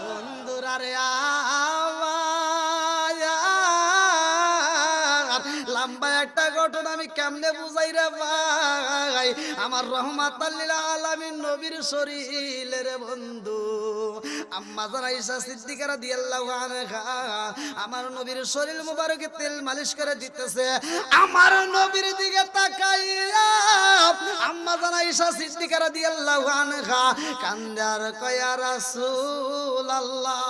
বন্ধুরা রে লম্বা একটা ঘটনা আমি কেমনে বুঝাই রে ভাই। আমার রহমাতাল লিল আলামিন নবীর শরীরের বন্ধু আম্মা জান আয়েশা সিদ্দিকা রাদিয়াল্লাহু আনহা আমার নবীর শরীর মুবারকে তেল মালিশ করে দিতেছে। আমার নবীর দিকে তাকাইয়া আম্মা জান আয়েশা সিদ্দিকা রাদিয়াল্লাহু আনহা কান্দার কয়া রাসূলুল্লাহ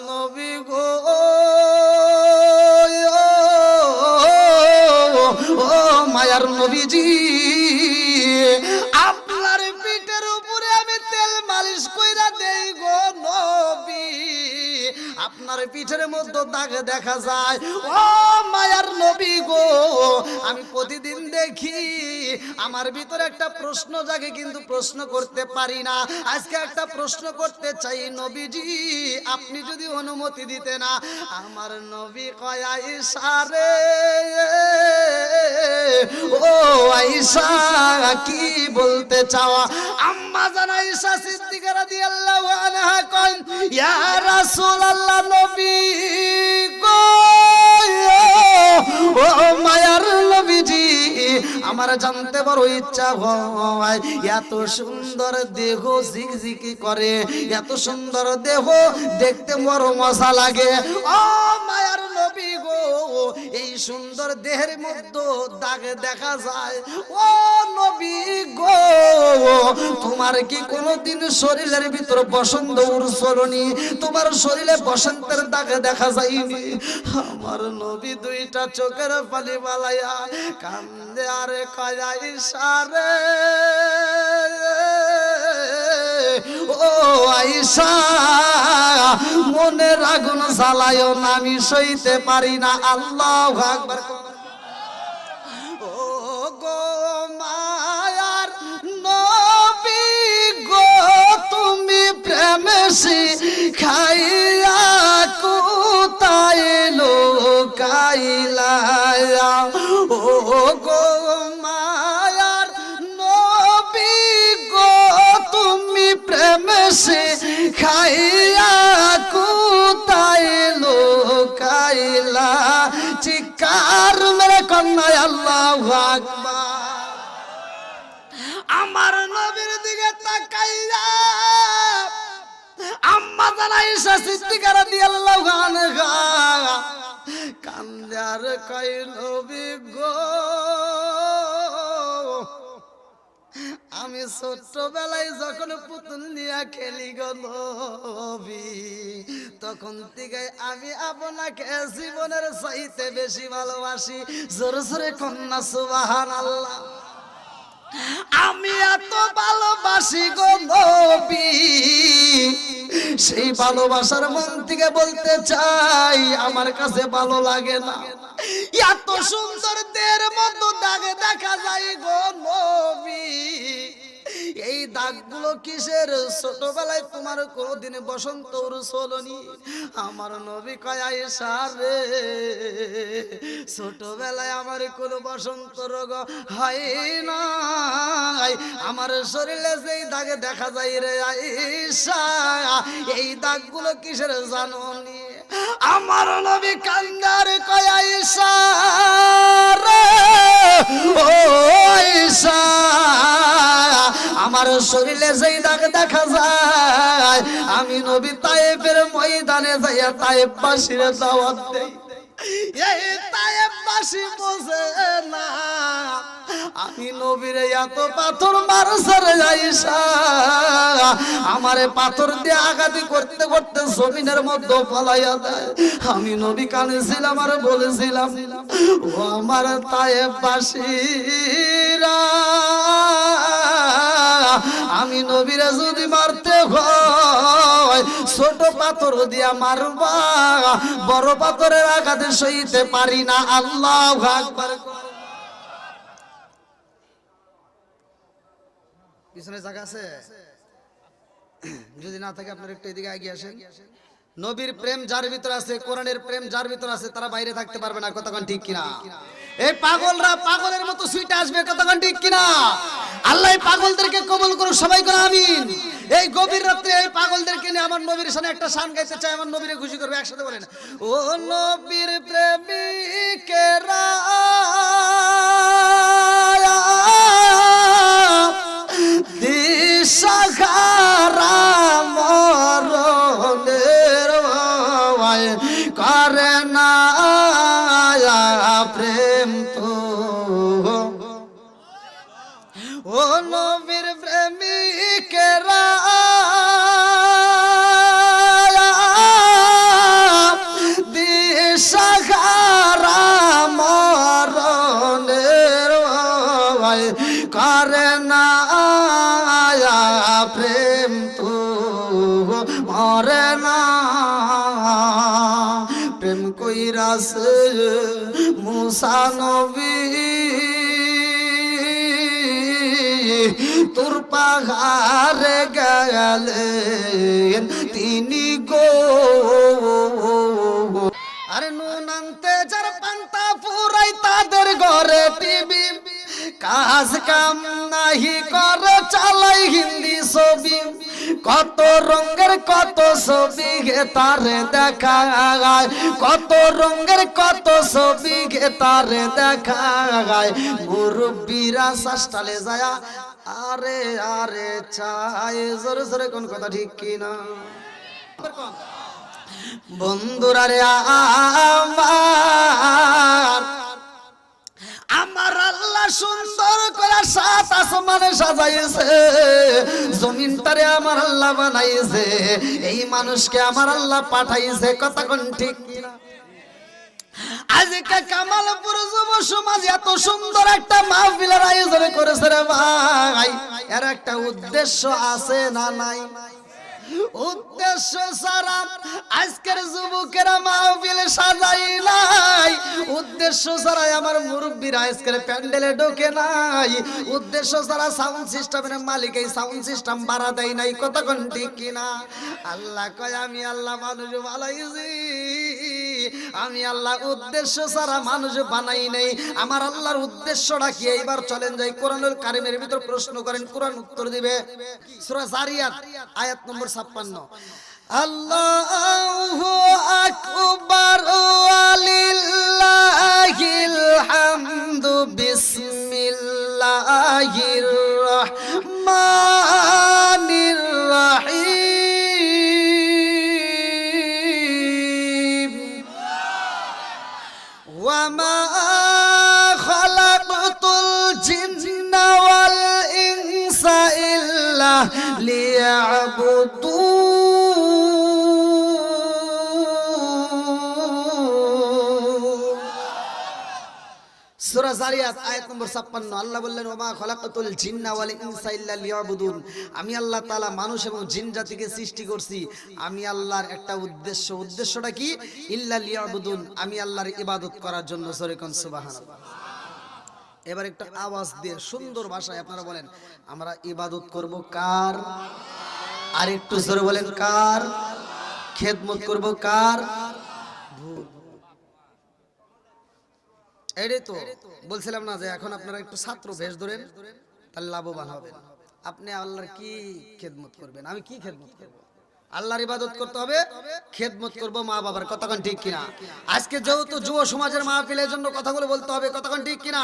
নবী গো ও মায়ার নবীজি আপনার পিঠের উপরে আমি তেল মালিশ কইরা দেই গো নবী, আপনার পিঠের মধ্যে দাগ দেখা যায়। ও মায়ার নবী গো আমি প্রতিদিন দেখি, আমার ভিতরে একটা প্রশ্ন জাগে কিন্তু প্রশ্ন করতে পারি না। আজকে একটা প্রশ্ন করতে চাই নবীজি আপনি যদি অনুমতি দিতে না। আমার নবী কয় আয়েশা রে ও আয়েশা কি বলতে চাওয়া? আম্মা জান আয়েশা সিদ্দিকা রাদিয়াল্লাহু আনহা কন ইয়া রাসূলুল্লাহ নবী গো ও মায়ার নবীজি আমার জানতে বড় ইচ্ছা হয় এত সুন্দর দেহ ঝিকঝিকি করে, এত সুন্দর দেহ দেখতে বড় মজা লাগে। ও মায়ার নবী গো এই সুন্দর দেহের মধ্যে দাগ দেখা যায়। ও নবী গো তোমার কি কোনোদিন শরীরের ভিতর বসন্ত উড়ছলনি, তোমার শরীরে বসন্তের দাগ দেখা যায়নি? আমার নবী দুইটা চোখের পানি বালাইয়া কান্দে আরে কয় আয়েশা রে ও আয়েশা মনের আগুন জ্বালায়ও না, আমি সইতে পারি না। আল্লাহু আকবার। ও গো মায়ার নবী গো তুমি প্রেমে শিখাইয়া কোথায় লুকাইলা? ও গো মায়ার নবী গো তুমি প্রেমে শিখাইয়া কোথায় লুকাইলা? চিৎকার মেরে কন্যা আল্লাহু আকবার। আমার নবীর দিকে তাকাইয়া আম্মা জান আয়েশা সিদ্দিকা রাদিয়াল্লাহু আনহা কান্দে আর কয় নবী গো আমি ছোট্টবেলায় যখন পুতুল নিয়ে খেলি গো নবী তখন থেকে আমি আপনাকে জীবনের চাইতে বেশি ভালোবাসি। জোরে জোরে কন্যা সুবহানাল্লাহ। আমি এত ভালোবাসি গো নবী, সেই ভালোবাসার মন থেকে বলতে চাই আমার কাছে ভালো লাগে না এত সুন্দর দেহের মধ্যে দাগ দেখা যায় গো নবী। এই দাগগুলো কিসের? ছোটবেলায় তোমার কোনদিন বসন্ত উড়ছলনি? আমার নবী কয় আয়েশা রে ছোটবেলায় আমার কোন বসন্ত রোগ হয় না, আমার শরীরে যেই দাগে দেখা যায় রে আয়েশা এই দাগগুলো কিসের জানো নি? আমার নবী কান্দার কয় আয়েশা রে ও আয়েশা আমার শরীরে যেই দাগ দেখা যায় আমি নবী তায়েফের ময়দানে যাইয়া তায়েফবাসীর দাওয়াত দেই। এই তায়েফবাসী বোঝে না আমি নবীর এত পাথর মারছে রে আয়েশা, আমারে পাথর দিয়ে আঘাত করতে করতে জমিনের মধ্যে ফলাইয়া দেয়। আমি নবী কাঁদেছিলাম আর বলেছিলাম ও আমার তায়েফবাসীরা আমি নবীরা যদি মারতে হয় ছোট পাথর দিয়া মারবা, বড় পাথরের আঘাতে সইতে পারি না। আল্লাহু আকবার। পিছনে জায়গা আছে? যদি না থাকে আপনারা একটু এদিকে এগিয়ে আসেন। নবীর প্রেম যার ভিতর আছে, কোরআনের প্রেম যার ভিতর আছে তারা বাইরে থাকতে পারবে না। কতক্ষণ ঠিক কিনা? এই পাগলরা পাগলের মতো সুইটে আসবে। কতক্ষণ ঠিক কিনা? আল্লাহ পাগলদেরকে কবুল করুন, সবাই করে আমিন। এই গভীর রাত্রে এই পাগলদেরকে নিয়ে আমার নবীর সামনে একটা শান গাইতে চাই, আমার নবীরে খুশি করবে। একসাথে বলেন, ও নবীর প্রেমিকেরা দিশাহারা মরণের ভয় করে না প্রেম তো। ও নবীর প্রেমিকেরা দিশাহারা মরণের ভয় করে না প্রেম তো মরে না। প্রেম কইরাছে মুসা নবী তোর পাহাড়ে গেলেন তিনি গো। আরে নুন আনতে যার পান্তা ফুরাই তাদের ঘরে টিভি, কাজ কাম নাহি করে চালাই হিন্দি ছবি। কত রঙের কত ছবি গে তারে দেখা গায়, কত রঙের কত ছবি গে তারে দেখা গায়। মুরব্বীরা শাস্তালে যায় আরে আরে চাই জোরে জোরে কোন কথা ঠিক কিনা বন্ধুরা রে আমার আমার আল্লাহ সুন্দর করে সাত আসমানে সাজাইছে, জমিনটারে আমার আল্লাহ বানাইছে, এই মানুষকে আমার আল্লাহ পাঠাইছে। কথা কোন ঠিক কিনা? আজকে কামালপুর যুব সমাজ এত সুন্দর একটা মাহফিলের আয়োজন করেছে রে ভাই, এর একটা উদ্দেশ্য আছে না নাই? উদ্দেশ্য ছাড়া আজকের যুবকেরা মাহফিলে সাজাই নাই, উদ্দেশ্য ছাড়া আমার মুরব্বীরা আজকের প্যান্ডেলে ঢোকে নাই, উদ্দেশ্য ছাড়া সাউন্ড সিস্টেমের মালিক এই সাউন্ড সিস্টেম ভাড়া দেয় নাই। কতক্ষণ ঠিক কিনা? আল্লাহ কয় আমি আল্লাহ মানুষ বানাইছি, আমি আল্লাহ উদ্দেশ্য ছাড়া মানুষ বানাই নাই। আমার আল্লাহর উদ্দেশ্যটা কি? এইবার চলেন যাই কোরআনুল কারীমের ভিতর প্রশ্ন করেন, কোরআন উত্তর দিবে। সূরা জারিয়াত আয়াত নম্বর 56। আল্লাহু আকবার ওয়ালিল্লাহিল হামদু বিসমিল্লাহির রহমানির রহিম ওয়া মা খালাকতুল জিন্না ওয়াল ইনসা ইল্লা লিয়াবুদুন। সূরা জারিয়াত আয়াত নম্বর 56। আল্লাহ বললেন ওয়া মা খালাকাতুল জিন্না ওয়াল ইনসা ইল্লা লিয়াবুদুন, আমি আল্লাহ তাআলা মানুষ এবং জিন জাতিকে সৃষ্টি করছি আমি আল্লাহর একটা উদ্দেশ্য। উদ্দেশ্যটা কি? ইল্লা লিয়াবুদুন, আমি আল্লাহর ইবাদত করার জন্য। জোরে কোন সুবহানাল্লাহ। এবার একটা আওয়াজ দিয়ে সুন্দর ভাষায় আপনারা বলেন আমরা ইবাদত করব কার? আর একটু জোরে বলেন কার? খেদমত করব কার? এটাই তো বলছিলাম না যে এখন আপনারা একটু ছাত্র বেশ ধরেন, তাহলে লাভবান হবেন। আপনি আল্লাহর কি খেদমত করবেন? আমি কি খেদমত করব? আল্লাহর ইবাদত করতে হবে, খেদমত করব মা বাবার। কতক্ষণ ঠিক কিনা? আজকে যেহেতু যুব সমাজের মাহফিলের জন্য কথাগুলো বলতে হবে। কতক্ষণ ঠিক কিনা?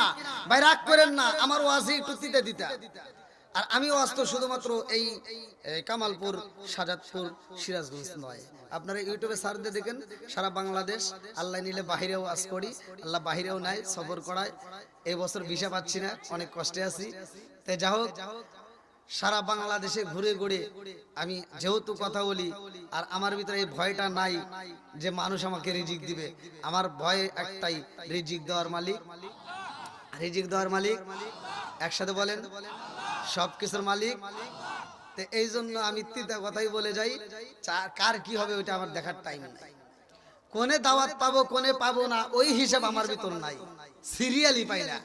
ভাই রাগ করেন না, আমার ওয়াজি একটু দিতে দিতে। আর আমি ওয়াজ তো শুধুমাত্র এই কামালপুর, সাজাদপুর, সিরাজগঞ্জ নয়, আপনারা ইউটিউবে সার্চ দিয়ে দেখেন সারা বাংলাদেশ। আল্লাহ নিলে বাহিরেও ওয়াজ করি, আল্লাহ বাহিরেও নাই, সফর করায়। এই বছর ভিসা পাচ্ছি না, অনেক কষ্টে আছি। তাই যা হোক সারা বাংলাদেশে ঘুরে ঘুরে আমি যেহেতু কথা বলি, আর আমার ভিতরে এই ভয়টা নাই যে মানুষ আমাকে রিজিক দিবে। আমার ভয় একটাই, রিজিক দেওয়ার মালিক, রিজিক দেওয়ার মালিক। একসাথে বলেন সবকিছুর মালিক। তো এই জন্য আমি তিতা কথাই বলে যাই, কার কি হবে ওইটা আমার দেখার টাইম নাই। কোনে দাওয়াত পাবো কোনে পাবো না ওই হিসাব আমার ভিতর নাই, সিরিয়ালি পাই না।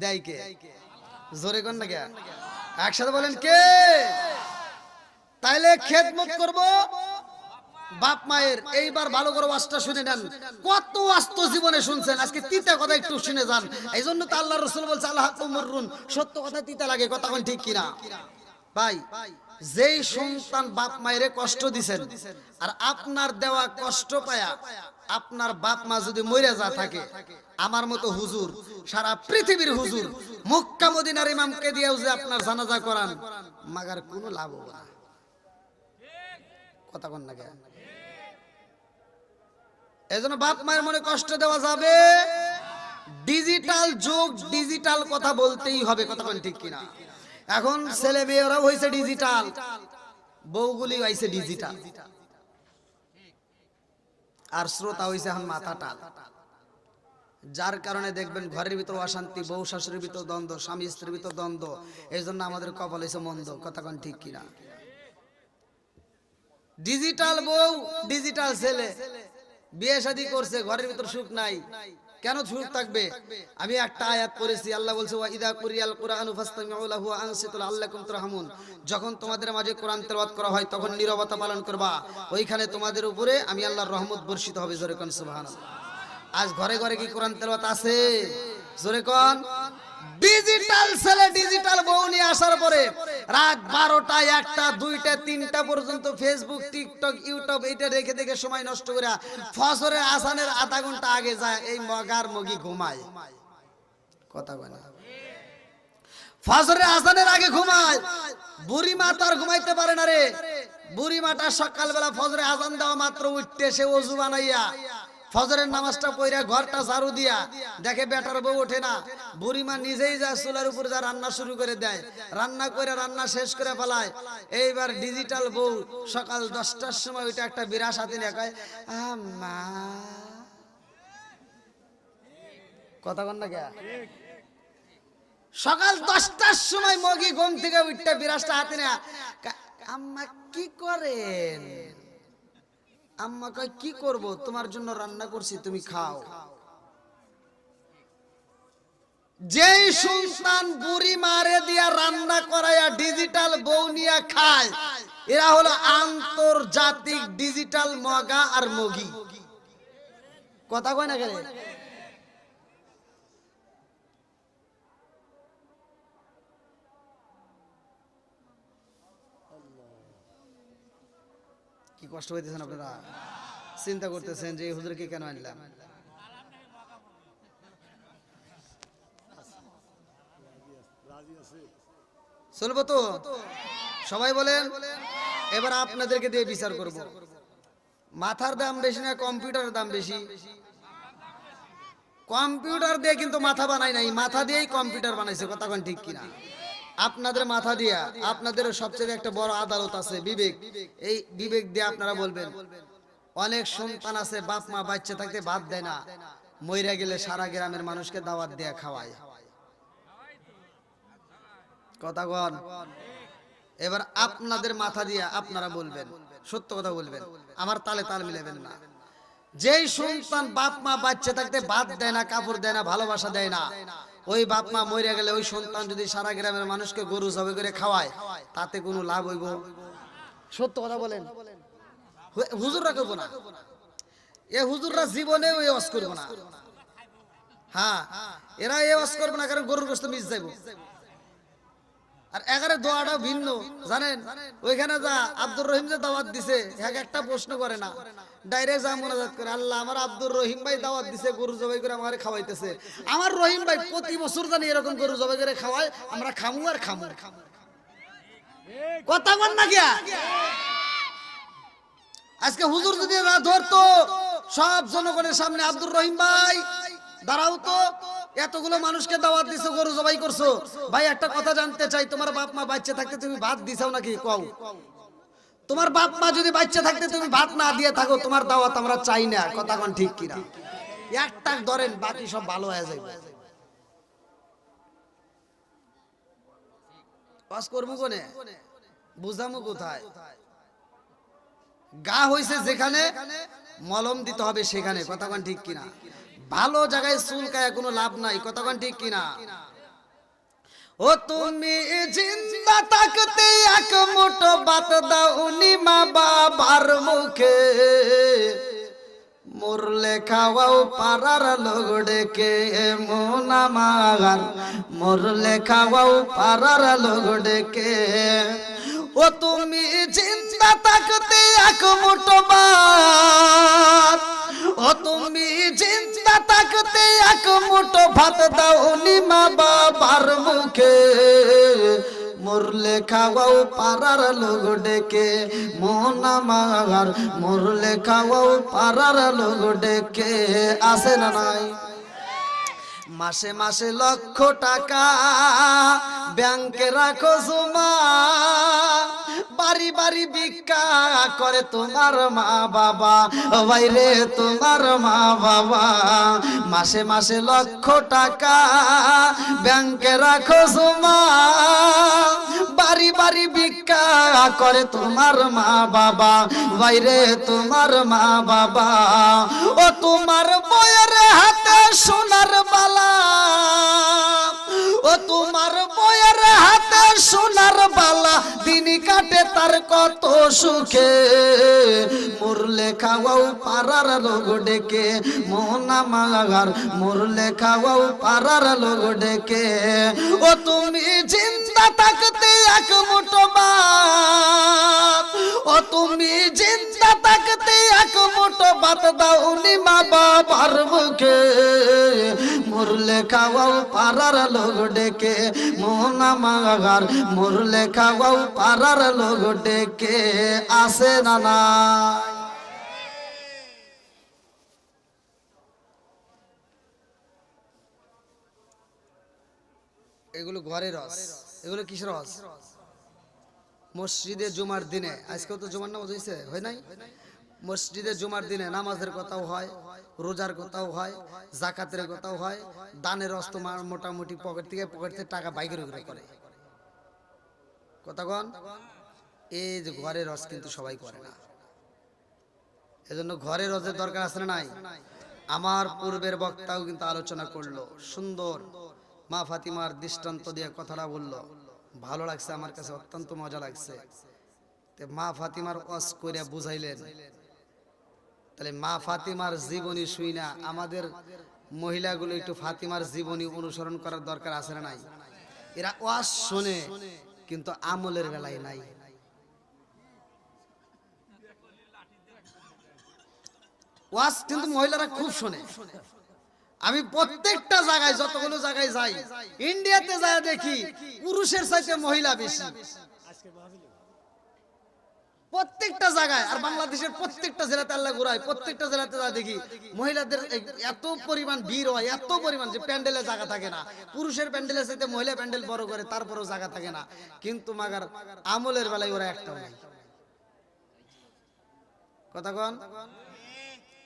দেয় কে? জোরে কোন না কে? একসাথে বলেন কে? তাইলে খেদমত করব বাপ মায়ের। এইবার ভালো করে ওয়াজটা শুনে নেন, কত ওয়াজ তো জীবনে শুনছেন, আজকে তিতা কথা একটু শুনে যান। এই জন্য তো আল্লাহ রাসূল বলছে আল্লাহ কুমরুন, সত্য কথা তিতা লাগে। কথা কোন ঠিক কিনা? ভাই যেই সন্তান বাপ মায়ের কষ্ট দিছেন আর আপনার দেওয়া কষ্ট পায়া আপনার বাপ মা যদি মরে যা থাকে, আমার মতো হুজুর, সারা পৃথিবীর হুজুর, মক্কা মদিনার ইমামকে দিয়েও যে আপনার জানাজা করান, মাগার কোনো লাভ হবে না। কথা কন না কেন? এজন্য বাপ মায়ের মনে কষ্ট দেওয়া যাবে। ডিজিটাল যুগ, ডিজিটাল কথা বলতেই হবে। কথা কন ঠিক কিনা? এখন ছেলে মেয়েরাও হয়েছে ডিজিটাল, বউগুলি হয়েছে ডিজিটাল, আর শ্রোতা হয়েছে এখন মাথা টাল। যার কারণে দেখবেন ঘরের ভিতর অশান্তি, বউ শাশুড়ির ভিতর দ্বন্দ্ব, স্বামী স্ত্রীর ভিতর দ্বন্দ্ব। এই জন্য আমাদের কপাল হয়েছে মন্দ। কথা কন ঠিক কিনা? ডিজিটাল বউ, ডিজিটাল ছেলে, বিয়ে শাদী করছে, ঘরের ভিতর সুখ নাই। কেন সুখ থাকবে? আমি একটা আয়াত পড়েছি, আল্লাহ বলছে ওয়া ইযা কুরিয়াল কুরআনু ফাসতামিউ লাহু ওয়া আনসিতু লাআল্লাকুম তুরহামুন। যখন তোমাদের মাঝে কোরআন তেলাওয়াত করা হয় তখন নীরবতা পালন করবা, ওইখানে তোমাদের উপরে আমি আল্লাহর রহমত বর্ষিত হবে। জোরে কোন সুবহানাল্লাহ। আজ ঘরে ঘরে কি কোরআন তেলাওয়াত আছে? জোরে কোন। ডিজিটাল ছেলে ডিজিটাল বউ নিয়ে আসার পরে রাত 12টা 1টা 2টা 3টা পর্যন্ত ফেসবুক, টিকটক, ইউটিউব এইটা রেখে দেখে সময় নষ্ট করে ফজরের আজানের আধা ঘন্টা আগে যায় এই মগার মগি ঘুমায়। কথা বলে না, ফজরের আজানের আগে ঘুমায়। বুড়ি মা তো আর ঘুমাইতে পারে না রে। বুড়ি মাটা সকালবেলা ফজরে আজান দেওয়া মাত্র উঠতে সে ওযু বানাইয়া ফজরের নামাজটা পড়িয়া ঘরটা ঝাড়ু দিয়া দেখে বেটার বউ ওঠে না, বুড়িমা নিজেই যা চুলার উপর যা রান্না শুরু করে দেয়, রান্না করে রান্না শেষ করে ফেলায়। এইবার ডিজিটাল বউ সকাল 10টার সময় ওইটা একটা বিরাস হাতে নিয়ে কয় আম্মা। কথা কন না কে? সকাল 10টার সময় মগি ঘুম থেকে উঠতে বিরাসটা হাতে নিয়ে আম্মা কি করেন? আম্মা কয় কি করব, তোমার জন্য রান্না করছি, তুমি খাও। যেই সন্তান বুড়ি মারে দিয়া রান্না করায়া ডিজিটাল বউ নিয়া খায়, এরা হলো আন্তর্জাতিক ডিজিটাল মগা আর মগি। কথা কয় না কেন? কি কষ্ট হইতেছেন আপনারা? চিন্তা করতেছেন যে এই হুজুরকে কেন আনলাম? চলবো তো? সবাই বলেন। এবার আপনাদেরকে দিয়ে বিচার করব। মাথার দাম বেশি না কম্পিউটারের দাম বেশি? কম্পিউটার দিয়ে কিন্তু মাথা বানাই নাই, মাথা দিয়েই কম্পিউটার বানাইছে। কথা কোন ঠিক কিনা? আপনাদের মাথা দিয়া আপনাদের সবচেয়ে একটা বড় আদালত আছে, বিবেক। এই বিবেক দিয়ে আপনারা বলবেন অনেক সন্তান আছে বাপ মা বাচ্চা থাকতে ভাত দেয় না, মইরা গেলে সারা গ্রামের মানুষকে দাওয়াত দেয়া খাওয়ায়। কথা বল। এবার আপনাদের মাথা দিয়া আপনারা বলবেন, সত্য কথা বলবেন, আমার তালে তাল মিলাবেন না। যেই সন্তান বাপ মা বাচ্চা থাকতে ভাত দেয় না, কাপড় দেয় না, ভালোবাসা দেয় না, ওই বাপ মা মরে গেলে ওই সন্তান যদি সারা গ্রামের মানুষকে গরু জবাই করে খাওয়ায়, তাতে কোনো লাভ হইব? সত্য কথা বলেন। হুজুররা করবো না, এ হুজুররা জীবনে ওই ওয়াজ করবো না। হ্যাঁ, এরা এই ওয়াজ করবো না, কারণ গরুর গোশত মিস যাইব। আর এগারে দোয়াটা ভিন্ন জানেন। ওইখানে যা আব্দুর রহিম যে দাওয়াত দিছে, একটা প্রশ্ন করে না, ডাইরেক্ট যা মোনাজাত করে, আল্লাহ আমার আব্দুর রহিম ভাই দাওয়াত দিছে, গরু জবাই করে আমারে খাওয়াইতেছে। আমার রহিম ভাই প্রতি বছর জানি এরকম গরু জবাই করে খাওয়ায়, আমরা খামু আর খামু। কথা বল না গিয়া। আজকে হুজুর যদি না ধরতো সব জনগণের সামনে, আব্দুর রহিম ভাই দাঁড়াও তো, এতগুলো মানুষকে দাওয়াত দিছো, গরু জবাই করছো, ভাই একটা কথা জানতে চাই, তোমার বাপ মা বাচ্চা থাকতে তুমি ভাত দিছাও নাকি? কও। তোমার বাপ মা যদি বাচ্চা থাকতে তুমি ভাত না দিয়ে থাকো, তোমার দাওয়াত আমরা চাই না। কথা কোন ঠিক কিনা? একটা ধরেন, বাকি সব ভালো হয়ে যাবে। পাস করবো কোনে, বুঝামো কোথায়? গা হইছে যেখানে, মলম দিতে হবে সেখানে। কথা কোন ঠিক কিনা? ভালো জায়গায় চুলকায় কোনো লাভ নাই। কথা কোন ঠিক কিনা? ও তুমি জিন্দা থাকতে এক মুঠো ভাত দাওনি মা বাবার মুখে, মরলে খাওয়াও পাড়ার লোক ডেকে, মন আমার মরলে খাওয়াও পাড়ার লোক ডেকে। ও তুমি জিন্দা থাকতে এক মুঠো ভাত, ও তুমি জিন্দা থাকতে এক মুঠো ভাত দাওনি মা বাবার মুখে, মরলে খাওয়াও পাড়ার লোক ডেকে, মন আমার মরলে খাওয়াও পাড়ার লোক ডেকে। আছে না নাই? মাসে মাসে লক্ষ টাকা ব্যাংকে রাখো জমা, বাড়ি বাড়ি ভিক্ষা করে তোমার মা বাবা, বাইরে তোমার মা বাবা। মাসে মাসে লক্ষ টাকা ব্যাংকে রাখো জমা, বাড়ি বাড়ি ভিক্ষা করে তোমার মা বাবা, বাইরে তোমার মা বাবা। ও তোমার বউয়ের হাতে সোনার বালা, ও তোমার বউয়ের হাতে সোনার বালা, দিন কাটে তার কত সুখে, মরলে খাওয়াও পাড়ার লোক ডেকে, মন আমার মরলে খাওয়াও পাড়ার লোক ডেকে। ও তুমি জিন্দা থাকতে এক মুঠো ভাত, ও তুমি জিন্দা থাকতে এক মুঠো ভাত দাওনি মা বাবার মুখে, মরলে খাওয়াও পাড়ার লোক ডেকে, মন আমার মরলে খাওয়াও পাড়ার লোক ডেকে। আসে না না? এগুলো ঘরের রস, এগুলো কিসের রস? মসজিদে জুমার দিনে, আজকেও তো জুমার নামাজ হয়েছে, হয় নাই? মসজিদে জুমার দিনে নামাজের কথাও হয়, রোজার কথাও হয়, জাকাতের কথাও হয়, দানের রস তো মোটামুটি পকেট থেকে টাকা বাইকের উপরে করে। কথা কন? এই যে ঘরের রস কিন্তু সবাই করে না, এজন্য ঘরের রসের দরকার আছে না নাই? আমার পূর্বের বক্তাও কিন্তু আলোচনা করলো, সুন্দর মা ফাতিমার দৃষ্টান্ত দিয়ে কথাটা বললো, ভালো লাগছে, আমার কাছে অত্যন্ত মজা লাগছে। মা ফাতিমার ওয়াজ করে বুঝাইলেন, তাহলে মা ফাতিমার জীবনী শুই না আমাদের মহিলাগুলো একটু ফাতিমার জীবনী অনুসরণ করার দরকার আছে না নাই? এরা ওয়াজ শোনে কিন্তু আমলের বেলায় নাই। ওয়াজ কিন্তু মহিলারা খুব শোনে। আমি প্রত্যেকটা জায়গায়, যতগুলো জায়গায় যাই, ইন্ডিয়াতে যায় দেখি পুরুষের চাইতে মহিলা বেশি, প্রত্যেকটা জায়গায়। আর বাংলাদেশের প্রত্যেকটা জেলাতে আল্লাহ ঘুরায়, প্রত্যেকটা জেলাতে যা দেখি মহিলাদের এত পরিমাণ ভিড় হয়, এত পরিমাণ যে প্যান্ডেলে জায়গা থাকে না। পুরুষের প্যান্ডেলের চাইতে মহিলা প্যান্ডেল বড় করে, তারপরেও জায়গা থাকে না। কিন্তু মাগার আমলের বেলায় ওরা একটাও নাই। কথা কন?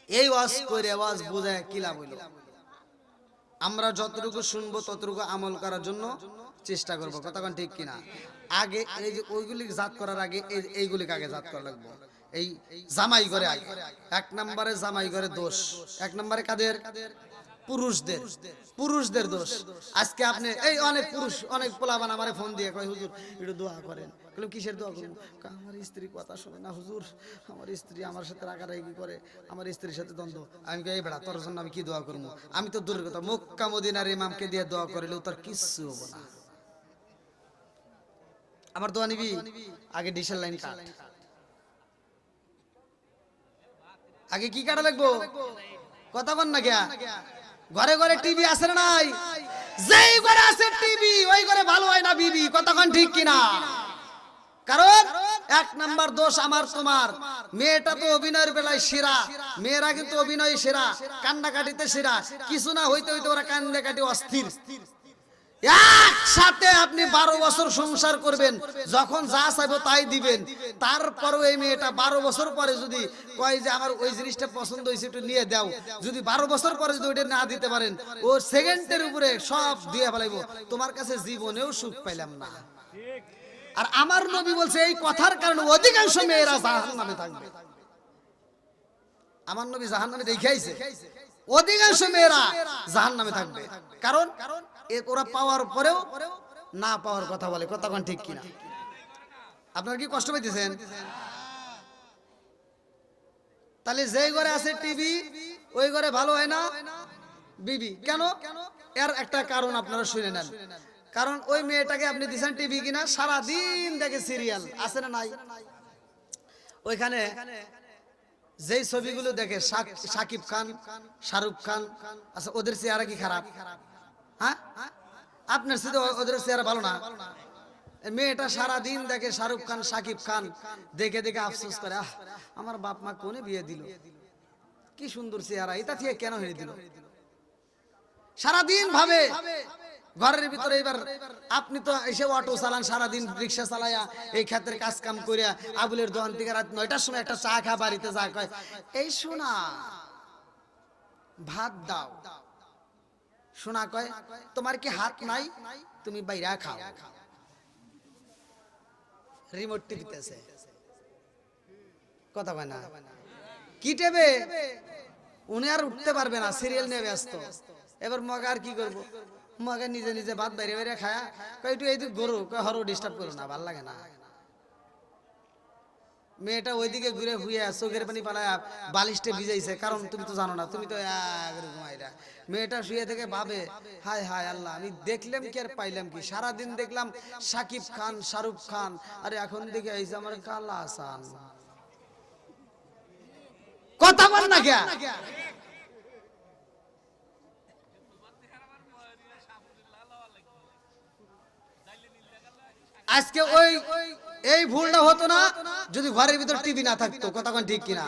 এই ওয়াজ করে ওয়াজ বুঝায় কি লাভ হইল? আমরা যতটুকু শুনবো ততটুকু আমল করার জন্য চেষ্টা করব। কথা কন ঠিক কিনা? আগে এই যে ওইগুলি জাত করার আগে এইগুলিকে আগে জাত করা লাগবে। এই জামাই ঘরে আগে এক নম্বরে জামাই ঘরে দোষ, এক নম্বরে কাদের? পুরুষদের, পুরুষদের দোষ। আজকে আপনি এই অনেক পুরুষ, অনেক পোলাবান আমারে ফোন দিয়ে কয় হুজুর একটু দোয়া করেন। বললাম কিসের দোয়া করবো? আমার স্ত্রী কথা শোনে না হুজুর, আমার স্ত্রী আমার সাথে রাগারাগি করে, আমার স্ত্রীর সাথে দ্বন্দ্ব। আমি কই এই বেড়া তোর জন্য আমি কি দোয়া করবো? আমি তো দূরের কথা, মক্কা মদিনার ইমামকে দিয়ে দোয়া করিলেও তার কিচ্ছু হবো না। আমার দোয়া নিবি? আগে ডিশের লাইন কাট। আগে কি কাটা লাগবো? কথা বল না কে? ঘরে ঘরে টিভি আছে না নাই? যেই ঘরে আছে টিভি ওই ঘরে ভালো হয় না বিবি। কথা কোন ঠিক কিনা? কারণ এক নাম্বার দোষ আমার তোমার। মেয়েটা তো অভিনয়ের বেলায় সেরা, মেয়েরা কিন্তু অভিনয় সেরা, কান্নাকাটিতে সেরা। কিছু না হইতে হইতে ওরা কান্নাকাটি অস্থির। একসাথে আপনি 12 বছর সংসার করবেন, যখন যা চাইবো তাই দিবেন। তারপরও এই মেয়েটা 12 বছর পরে যদি কয় যে আমার ওই জিনিসটা পছন্দ হয়েছে একটু নিয়ে দাও, যদি 12 বছর পরে যদি ওইটা না দিতে পারেন, ও সেকেন্ডের উপরে সব দিয়ে ফেলাইবো। তোমার কাছে জীবনেও সুখ পাইলাম না। আর আমার নবী বলছে এই কথার কারণে অধিকাংশ মেয়েরা জাহান্নামে থাকবে। আমার নবী জাহান্নামে দেখাইছে অধিকাংশ মেয়েরা জাহান্নামে থাকবে। কারণ ওরা পাওয়ার পরেও না পাওয়ার কথা বলে। কথা কোন ঠিক কিনা? আপনারা কি কষ্ট পাইতেছেন? তাহলে যেই ঘরে আছে টিভি ওই ঘরে ভালো হয় না বিবি। কেন? এর একটা কারণ আপনারা শুনে নেন। কারণ ওই মেয়েটাকে আপনি দিছেন টিভি কিনা, সারাদিন দেখে সিরিয়াল, আছে না নাই? ওইখানে যেই ছবিগুলো দেখে শাকিব খান, শাহরুখ খান, আচ্ছা ওদের চেহারা কি খারাপ? হ্যাঁ, আপনার সাথে ওদের চেহারা ভালো না? মেয়েটা সারাদিন দেখে শাহরুখ খান, শাকিব খান, দেখে দেখে আফসোস করে, আহ আমার বাপ মা কোনে বিয়ে দিল, কি সুন্দর চেহারা, এটা থেকে কেন হয়ে দিল? সারাদিন ভাবে ঘরের ভিতরে। এবার আপনি তো এসে অটো চালান, সারাদিন রিক্সা চালায়া এই ক্ষেত্রে কাজ কাম করিয়া আবুলের দোকান থেকে রাত 9টার সময় একটা চা খা বাড়িতে যা কয়, এই শোনা ভাত দাও। শোনা কয়, তোমার কি হাত নাই, তুমি বাইরা খাও। রিমোট টিপিতেছে, কথা কয় না, কি টেবে? উনি আর উঠতে পারবে না, সিরিয়াল নিয়ে ব্যস্ত। এবার মগা আর কি করবো, মগা নিজে নিজে ভাত বাইরে বাইরে খায়া কয় একটু এইদিকে গরু, কয় হরো ডিস্টার্ব করো না, ভাল লাগে না। মেয়েটা ওইদিকে ঘুরে হুইয়া চোখের পানি পালায়া বালিশটা ভিজাইছে, কারণ তুমি তো জানো না, তুমি তো ঘুমাইরা। মেয়েটা শুয়ে থেকে ভাবে, হায় হায় আল্লাহ, আমি দেখলাম কি আর পাইলাম কি? সারাদিন দেখলাম শাকিব খান, শাহরুখ খান, আরে এখন দেখে আইছে আমার কালা আসান। কথা বল না কে? আজকে ওই এই ভুলটা হতো না যদি ঘরের ভিতর টিভি না থাকতো। কথা কোন ঠিক কিনা?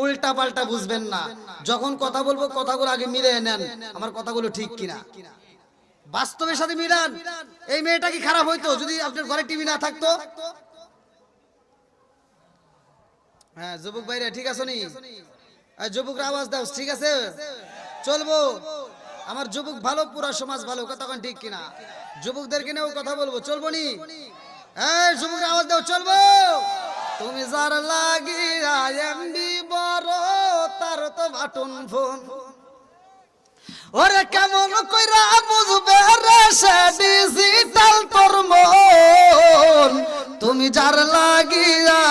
উল্টা পাল্টা বুঝবেন না, যখন কথা বলবো কথাগুলো আগে মিলে নেন, আমার কথাগুলো ঠিক কিনা, বাস্তবের সাথে মিলান। এই মেয়েটা কি খারাপ হইতো যদি আপনার ঘরে টিভি না থাকতো? হ্যাঁ যুবক ভাইরা ঠিক আছে নি? যুবকরা আওয়াজ দাও, ঠিক আছে চলবো। আমার যুবক ভালো, পুরা সমাজ ভালো, কথা কোন ঠিক কিনা? যুবকদেরকে নিয়েও কথা বলবো, চলবো নি? এই যুবকরা আওয়াজ দাও, চলবো। তুমি যার লাগিয়া এমবি বড়, তার তো বাটন ফোন। ওরে কেমন কইরা বুঝবে রে সে ডিজিটাল তোর মন? তুমি যার লাগিয়া,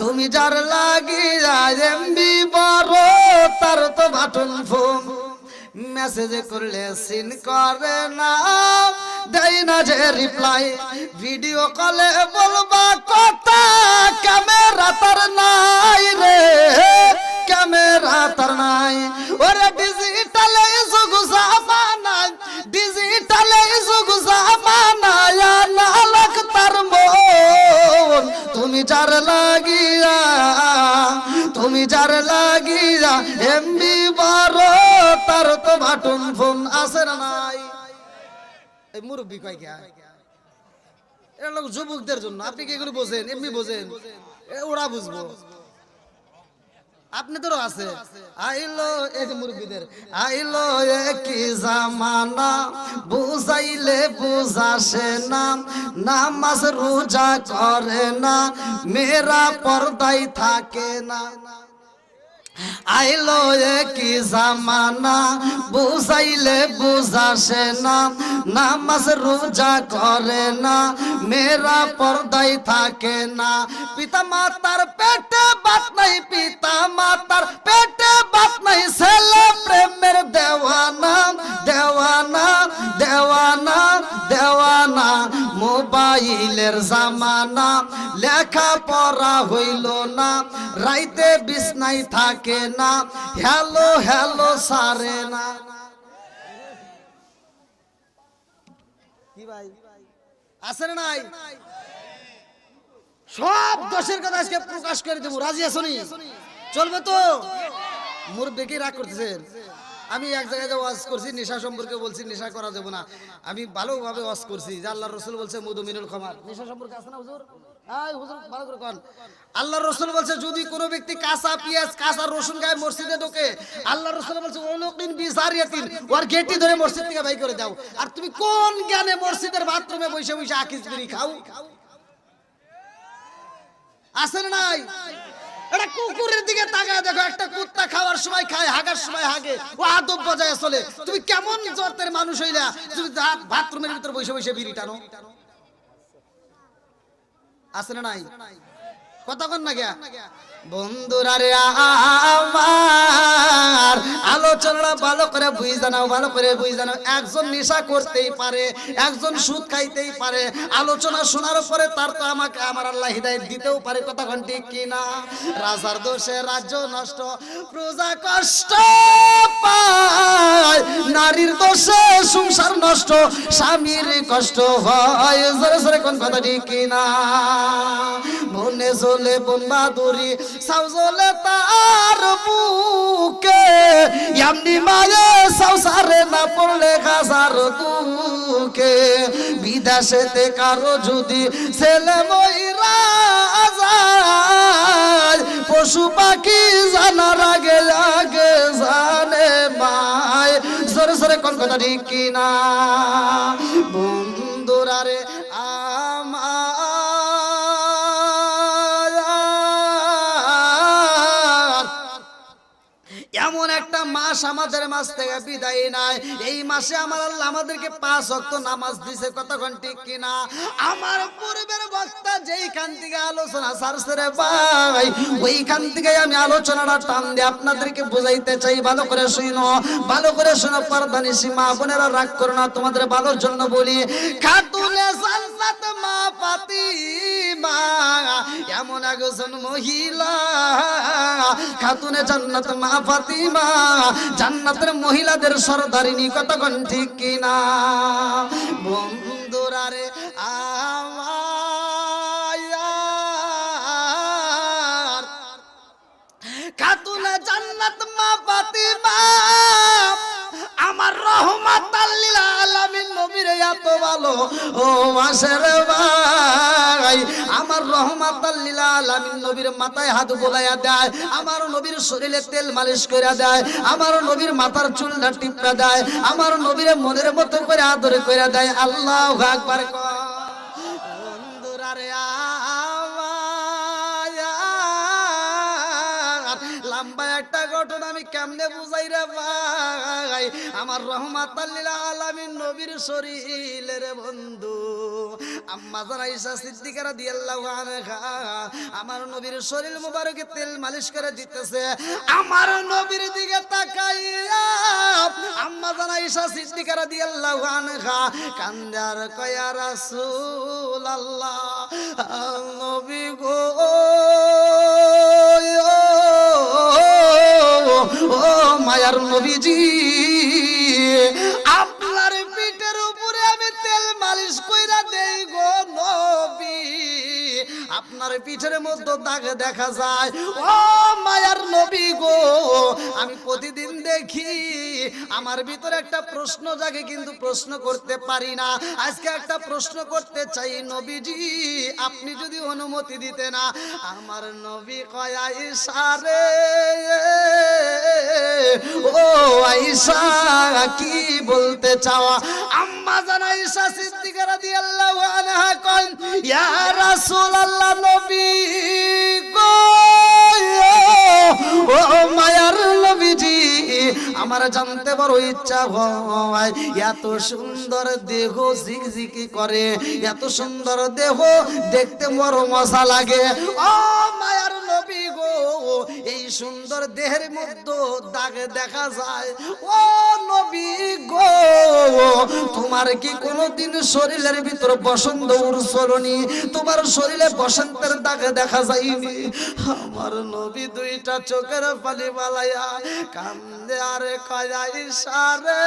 তুমি যার লাগিয়া এমবি বড়, তার তো বাটন ফোন। মেসেজ করলে সিন করে না, দেয় না যে রিপ্লাই, ভিডিও কলে বলবা কথা, ক্যামেরা তার নাই রে, ক্যামেরা তার নাই। ওরে ডিজিটালে যুগ জামানায়, ডিজিটালে যুগ জামানায়, না লাখ তার মন। তুমি যার লাগিয়া, তুমি যার লাগিয়া এমবি বড়, তার তো বাটন ফোন, আছে না নাই? এই মুরব্বী কয় কে? এটা লোক যুবকদের জন্য। আপনি কি এগুলো বোঝেন? এমনি বোঝেন, ওরা বুঝবো। আপনাদেরও আছে। আইলো এই যে মুরব্বীদের, আইলো কি জামানা, বুঝাইলে বুঝাসে না, নামাজ রোজা করে না, মেয়েরা পর্দায় থাকে না। আইলো কি জামানা, বুঝাইলে বুঝাসে না, নামাজ রোজা করে না, মেয়েরা পর্দায় থাকে না। পিতা মাতার পেটে বাত নাই, পিতা মাতার পেটে বাত নাই, ছেলে প্রেমের দেওয়ানা, দেওয়ানা, দেওয়ানা, দেওয়ানা। মোবাইলের জামানা, লেখা পড়া হইল না, রাইতে বিছনায় থাকে না, হ্যালো হ্যালো সারে না। কি ভাই আছে না নাই? সব দোষের কথা আজকে প্রকাশ করে দেবো, রাজি আছো নি? চলবে তো? মুরব্বি কি রাগ করতেছেন? আমি এক জায়গায় ওয়াজ করছি, নেশা সম্পর্কে বলছি, নেশা করা যাবে না। আমি ভালোভাবে ওয়াজ করছি যে আল্লাহর রাসূল বলছে মধুমিনুল খামার। নেশা সম্পর্কে আছে না হুজুর? এই হুজুর ভালো করে কোন। আল্লাহর রাসূল বলছে যদি কোনো ব্যক্তি কাঁচা পেঁয়াজ, কাঁচা রসুন গায়ে মসজিদে ঢোকে, আল্লাহর রাসূল বলছে ওয়ালাকিন বিজারিয়াতিন, ওর গেটি ধরে মসজিদ থেকে বাইর করে দাও। আর তুমি কোন জ্ঞানে মসজিদের বাথরুমে বসে বসে আকিস বিড়ি খাও? আছে না নাই? এটা কুকুরের দিকে তাকায় দেখো, একটা কুত্তা খাওয়ার সময় খায়, হাগার সময় হাগে, ও আদব বজায় চলে। তুমি কেমন জর্তের মানুষ হইলা তুমি বাথরুমের ভিতর বসে বসে বিড়ি টানো? আছে না নাই? কথা কন না গিয়া? বন্ধুরা রে আমার, আলোচনা ভালো করে বুঝে নাও, ভালো করে বুঝে নাও। একজন নেশা করতেই পারে, একজন সুদ খাইতেই পারে। আলোচনা শোনার পরে তার তো আমাকে আমার আল্লাহ হিদায়াত দিতেও পারে। কথা কোন ঠিক কি না? রাজার দোষে রাজ্য নষ্ট, প্রজা কষ্ট পায়। নারীর দোষে সংসার নষ্ট, স্বামীর কষ্ট হয়। জোরে জোরে কোন কথা ঠিক কি না? মনে জ্বলে বোমবাদুরি, সাউ জ্বলে তার বুকে। এমনি মায়ে সংসারে না পড়লে খাসার দুকে। বিদেশেতে কারো যদি ছেলে মইরা যায়, পশু পাখি জানার আগে আগে জানে মায়। জোরে জোরে কোন কথা ঠিক কি না? বন্ধুরা রে এমন একটা মাস আমাদের মাস থেকে বিদায় নাই। এই মাসে আমার আল্লাহ আমাদেরকে 5 ওয়াক্ত নামাজ দিয়েছে। কতক্ষণ ঠিক কিনা? আমার পূর্বের বক্তা যেইখান থেকে আলোচনা ছাড়ছে রে ভাই, ওইখান থেকে আমি আলোচনাটা টান দিয়ে আপনাদেরকে বুঝাইতে চাই। ভালো করে শুনো, ভালো করে শোনো। পর্দানিশী মা বোনেরা রাগ করো না, তোমাদের ভালোর জন্য বলি। খাতুনে জান্নাত মা ফাতিমা এমন একজন মহিলা, খাতুনে জান্নাত মা ফাতিমা জান্নাতের মহিলাদের সরদারিনী। কতক্ষণ ঠিক কিনা? বন্ধুরা রে আমার, খাতুনে জান্নাত মা ফাতিমা আমার রহমাতাল লিল আলামিন নবীর এত ভালো ও মাসের ভাই। আমার রহমাতাল লিল আলামিন নবীর মাথায় হাত বোলাইয়া দেয়, আমার নবীর শরীরে তেল মালিশ করে দেয়, আমার নবীর মাথার চুলটা টিপরা দেয়, আমার নবীর মনের মতো করে আদর করে দেয়। আল্লাহু আকবার। বন্ধুরা রে লম্বা একটা ঘটনা আমি কেমনে বুঝাই রে ভাই। আমার রহমাতাল লিল আলামিন নবীর শরীরের বন্ধু আম্মা জান আয়েশা সিদ্দিকা রাদিয়াল্লাহু আনহা আমার নবীর শরীর মুবারকে তেল মালিশ করে দিতেছে। আমার নবীর দিকে তাকাইয়া আম্মা জান আয়েশা সিদ্দিকা রাদিয়াল্লাহু আনহা কান্দে আর কয়, ইয়া রাসূলুল্লাহ, নবী গো, ও মায়ার নবীজি, আপনার পিঠের উপরে আমি তেল মালিশ কইরা দেই গো নবী, আপনার পিঠের মধ্যে দাগ দেখা যায়। ও মায়ার নবী গো, আমি প্রতিদিন দেখি, আমার ভিতরে একটা প্রশ্ন জাগে কিন্তু প্রশ্ন করতে পারি না। আজকে একটা প্রশ্ন করতে চাই নবীজি, আপনি যদি অনুমতি দিতেন। না আমার নবী কয়, আয়েশা রে, ও আয়েশা কি বলতে চাও? আম্মা জান আয়েশা সিদ্দিকা রাদিয়াল্লাহু আনহা কয়, ইয়া রাসূলুল্লাহ, নবী গো, ও মায়ার নবীজি, আমার জানতে বড় ইচ্ছা হয়, এত সুন্দর দেহ ঝিকঝিকি করে, এত সুন্দর দেহ দেখতে বড় মজা লাগে। ও মায়ার নবী গো, এই সুন্দর দেহের মধ্যে দাগ দেখা যায়। ও নবী গো, তোমার কি কোনোদিন শরীরের ভিতর বসন্ত উড়ছলনি? তোমার শরীরে বসন্তের দাগ দেখা যায়নি? আমার নবী দুইটা চোখের পানি বালাইয়া কান্দে আর কয়, আয়েশা রে,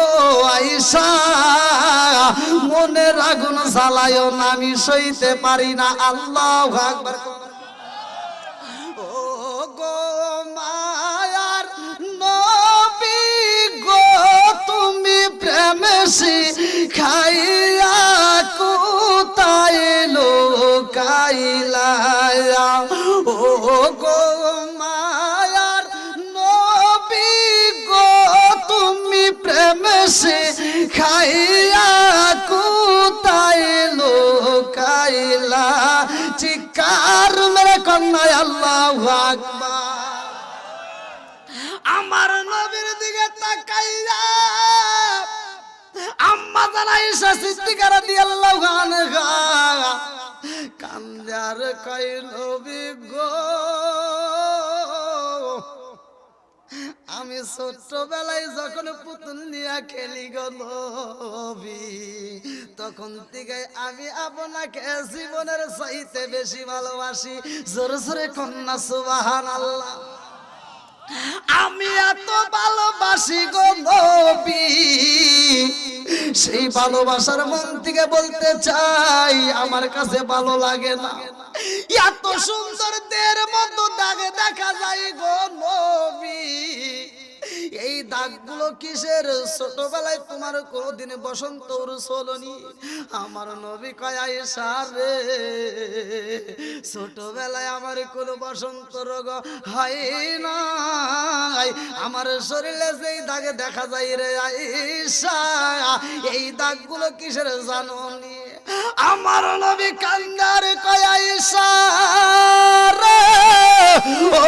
ও আয়েশা, মনের আগুন জ্বালায়ও না, আমি সইতে পারি না। আল্লাহু আকবার। ও গো মায়ার নবী গো, তুমি প্রেমে শিখাইয়া কোথায় লুকাইলা? ও গো মায়ার নবী গো, তুমি প্রেমে শিখাইয়া কোথায় লুকাইলা? চিৎকার মেরে কন্যা আল্লাহু আকবার। আমার নবীর দিকে তাকাইয়া আম্মা জান আয়েশা সিদ্দিকা রাদিয়াল্লাহু আনহা কান্দে আর কয় নবী গো, আমি ছোট্টবেলায় যখন পুতুল নিয়ে খেলি গো নবী, তখন থেকে আমি আপনাকে জীবনের চাইতে বেশি ভালোবাসি। জোরে জোরে কন্যা সুবহানাল্লাহ। আমি এত ভালোবাসি গো নবী, সেই ভালোবাসার মন থেকে বলতে চাই আমার কাছে ভালো লাগে না। এত সুন্দর দের মতো দাগে দেখা যায় গো নবী, এই দাগগুলো কিসের? ছোটবেলায় তোমার কোনদিন বসন্ত চলনি? আমার নবী কয় আয়েশা রে, ছোটবেলায় আমার কোনো বসন্ত রোগ হয় না, আমার শরীরে যেই দাগে দেখা যায় রে আয়েশা, এই দাগগুলো কিসের জানো নি? আমার নবী কান্দার কয় আয়েশা রে, ও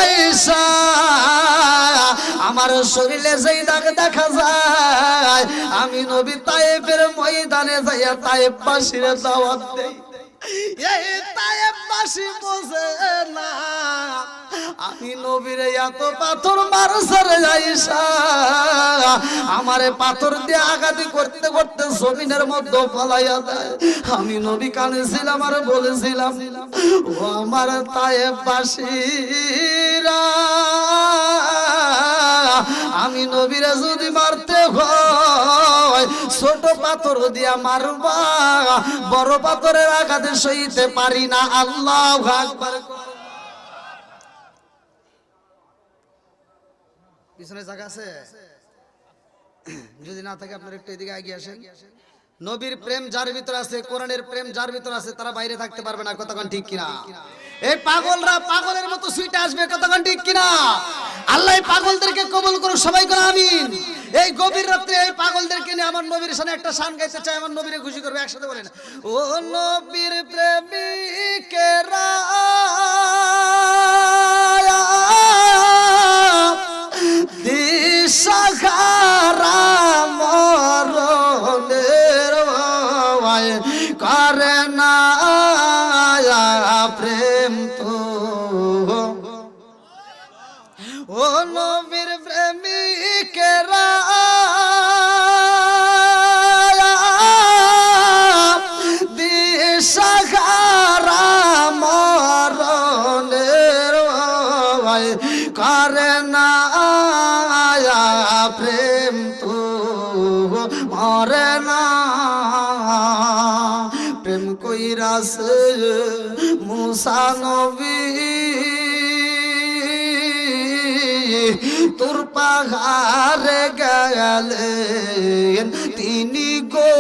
আয়েশা, আমার শরীরে যেই দাগ দেখা যায়, আমি নবী তায়েফের ময়দানে যাইয়া তায়েফবাসীর দাওয়াত দেই। এই তায়েফবাসী বোঝে না আমি নবীর এত পাথর মারছে রে আয়েশা, আমারে পাথর দিয়ে আঘাত করতে করতে জমিনের মধ্যে ফলাইয়া দেয়। আমি নবী কানেছিলাম আর বলেছিলাম, ও আমার তায়েফবাসীরা, আমি নবীরা যদি মারতে হয় ছোট পাথর দিয়া মারবা, বড় পাথরের আঘাতে সইতে পারি না। আল্লাহু আকবার। পিছনে জায়গা আছে? যদি না থাকে আপনারা একটু এদিকে এগিয়ে আসেন। নবীর প্রেম যার ভিতর আছে, কোরআনের প্রেম যার ভিতর আছে, তারা বাইরে থাকতে পারবে না। কতক্ষণ ঠিক কিনা? এই পাগলরা পাগলের মতো সুইটে আসবে। কতক্ষণ ঠিক কিনা? আল্লাহ পাগলদেরকে কবুল করুন, সবাই করে আমিন। এই গভীর রাত্রে এই পাগলদেরকে নিয়ে আমার নবীর সামনে একটা শান গাইতে চাই, আমার নবীরে খুশি করবে। একসাথে বলেন, ও নবীর প্রেমিকেরা দিশাহারা মরণের ভয় করে না প্রেম তো, ও নবীর প্রেমিকেরা দিশাহারা মরণের ভয় করে না প্রেম তো মরে না। প্রেম কইরাছে মুসা নবী তোর পাহাড়ে গেলেন তিনি গো,